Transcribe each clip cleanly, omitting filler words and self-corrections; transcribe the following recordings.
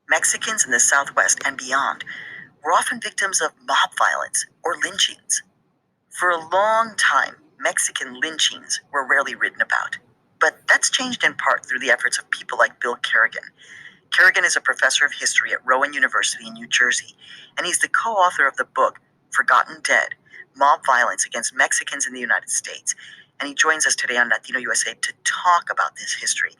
Mexicans in the Southwest and beyond were often victims of mob violence or lynchings. For a long time, Mexican lynchings were rarely written about. But that's changed in part through the efforts of people like Bill Kerrigan. Kerrigan is a professor of history at Rowan University in New Jersey, and he's the co-author of the book Forgotten Dead: Mob Violence Against Mexicans in the United States. And he joins us today on Latino USA to talk about this history.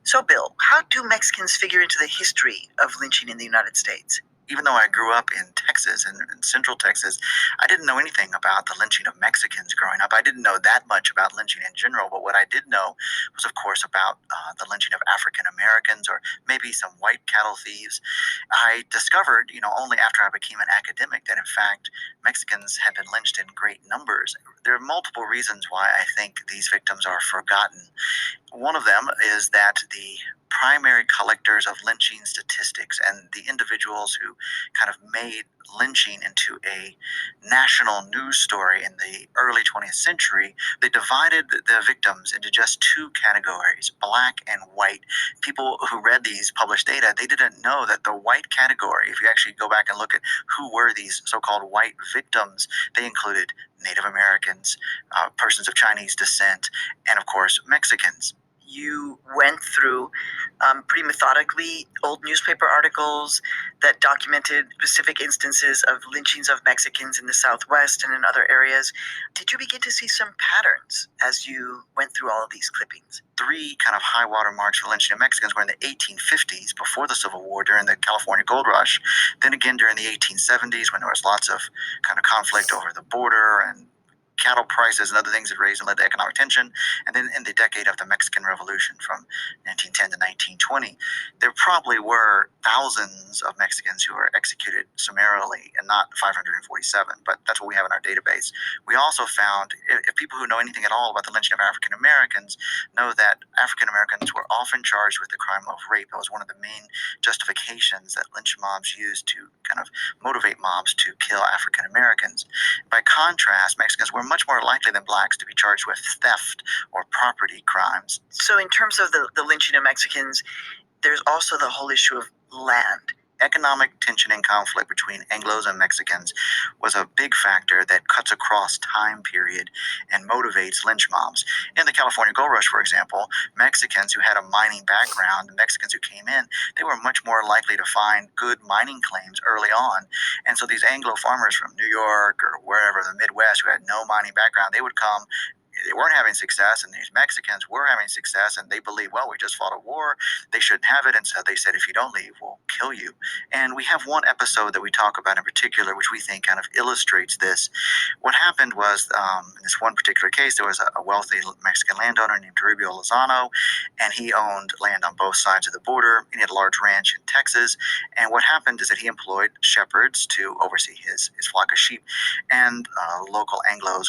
So, Bill, how do Mexicans figure into the history of lynching in the United States? Even though I grew up in Texas, in central Texas, I didn't know anything about the lynching of Mexicans growing up. I didn't know that much about lynching in general, but what I did know was, of course, about the lynching of African Americans or maybe some white cattle thieves. I discovered, only after I became an academic, that in fact Mexicans had been lynched in great numbers. There are multiple reasons why I think these victims are forgotten. One of them is that the primary collectors of lynching statistics and the individuals who kind of made lynching into a national news story in the early 20th century, they divided the victims into just two categories, black and white. People who read these published data, they didn't know that the white category, if you actually go back and look at who were these so-called white victims, they included Native Americans, persons of Chinese descent, and of course Mexicans. You went through pretty methodically old newspaper articles that documented specific instances of lynchings of Mexicans in the Southwest and in other areas. Did you begin to see some patterns as you went through all of these clippings? Three kind of high water marks for lynching of Mexicans were in the 1850s, before the Civil War, during the California Gold Rush. Then again during the 1870s, when there was lots of kind of conflict over the border and cattle prices and other things that raised and led to economic tension. And then in the decade of the Mexican Revolution from 1910 to 1920, there probably were thousands of Mexicans who were executed summarily and not 547, but that's what we have in our database. We also found, if people who know anything at all about the lynching of African Americans know that African Americans were often charged with the crime of rape. That was one of the main justifications that lynch mobs used to kind of motivate mobs to kill African Americans. By contrast, Mexicans were much more likely than blacks to be charged with theft or property crimes. So, in terms of the lynching of Mexicans, there's also the whole issue of land. Economic tension and conflict between Anglos and Mexicans was a big factor that cuts across time period and motivates lynch mobs. In the California Gold Rush, for example, Mexicans who had a mining background, the Mexicans who came in, they were much more likely to find good mining claims early on. And so these Anglo farmers from New York or wherever, the Midwest, who had no mining background, they would come. They weren't having success, and these Mexicans were having success, and they believed, well, we just fought a war, they shouldn't have it, and so they said, if you don't leave, we'll kill you. And we have one episode that we talk about in particular, which we think kind of illustrates this. What happened was, in this one particular case, there was a wealthy Mexican landowner named Toribio Lozano, and he owned land on both sides of the border. He had a large ranch in Texas, and what happened is that he employed shepherds to oversee his flock of sheep, and local Anglos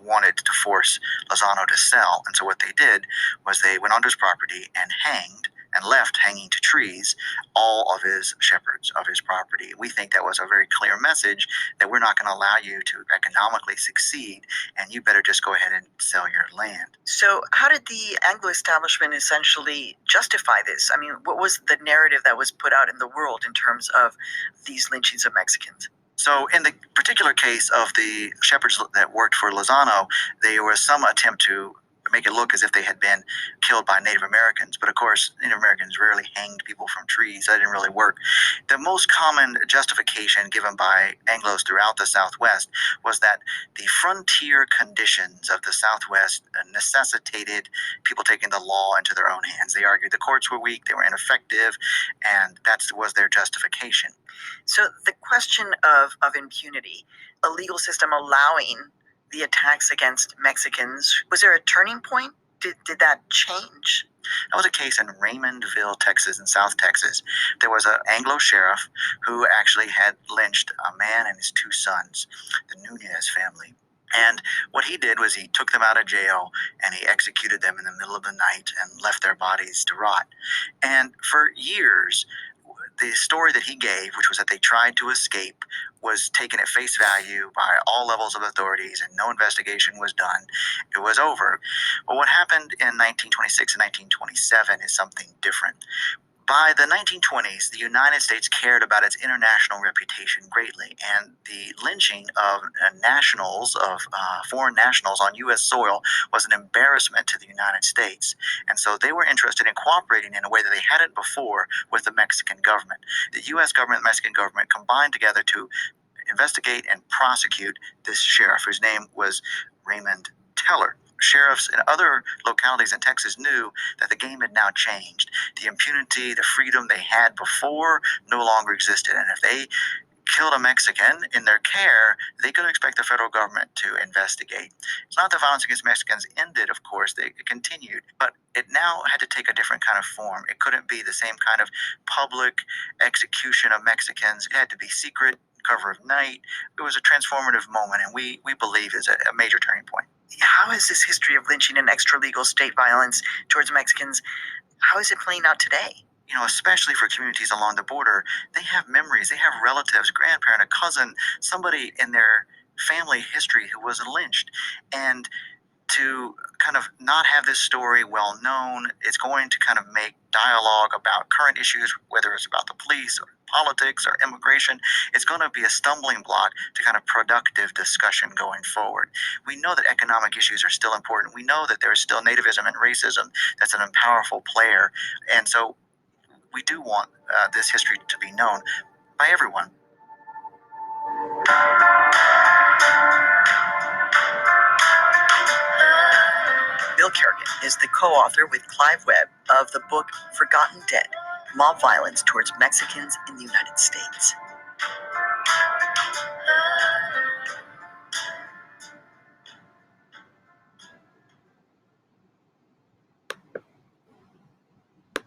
wanted to force Lozano to sell. And so what they did was they went onto his property and hanged and left hanging to trees all of his shepherds of his property. We think that was a very clear message that we're not going to allow you to economically succeed, and you better just go ahead and sell your land. So how did the Anglo establishment essentially justify this? I mean, what was the narrative that was put out in the world in terms of these lynchings of Mexicans? So in the particular case of the shepherds that worked for Lozano, there was some attempt to make it look as if they had been killed by Native Americans. But of course, Native Americans rarely hanged people from trees. That didn't really work. The most common justification given by Anglos throughout the Southwest was that the frontier conditions of the Southwest necessitated people taking the law into their own hands. They argued the courts were weak, they were ineffective, and that was their justification. So the question of impunity, a legal system allowing the attacks against Mexicans, was there a turning point? Did that change? That was a case in Raymondville, Texas, in South Texas. There was an Anglo sheriff who actually had lynched a man and his two sons, the Nunez family. And what he did was he took them out of jail and he executed them in the middle of the night and left their bodies to rot. And for years, the story that he gave, which was that they tried to escape, was taken at face value by all levels of authorities and no investigation was done. It was over. But what happened in 1926 and 1927 is something different. By the 1920s, the United States cared about its international reputation greatly, and the lynching of foreign nationals on U.S. soil was an embarrassment to the United States. And so they were interested in cooperating in a way that they hadn't before with the Mexican government. The U.S. government and the Mexican government combined together to investigate and prosecute this sheriff, whose name was Raymond Teller. Sheriffs in other localities in Texas knew that the game had now changed. The impunity, the freedom they had before no longer existed. And if they killed a Mexican in their care, they could expect the federal government to investigate. It's not that violence against Mexicans ended, of course, it continued, but it now had to take a different kind of form. It couldn't be the same kind of public execution of Mexicans. It had to be secret, cover of night. It was a transformative moment, and we believe is a major turning point. How is this history of lynching and extra-legal state violence towards Mexicans, how is it playing out today? Especially for communities along the border, they have memories, they have relatives, grandparent, a cousin, somebody in their family history who was lynched. And to kind of not have this story well known, it's going to kind of make dialogue about current issues, whether it's about the police or politics or immigration, it's going to be a stumbling block to kind of productive discussion going forward. We know that economic issues are still important. We know that there's still nativism and racism that's an powerful player. And so we do want this history to be known by everyone. Bill Kerrigan is the co-author with Clive Webb of the book Forgotten Dead: Mob Violence Towards Mexicans in the United States.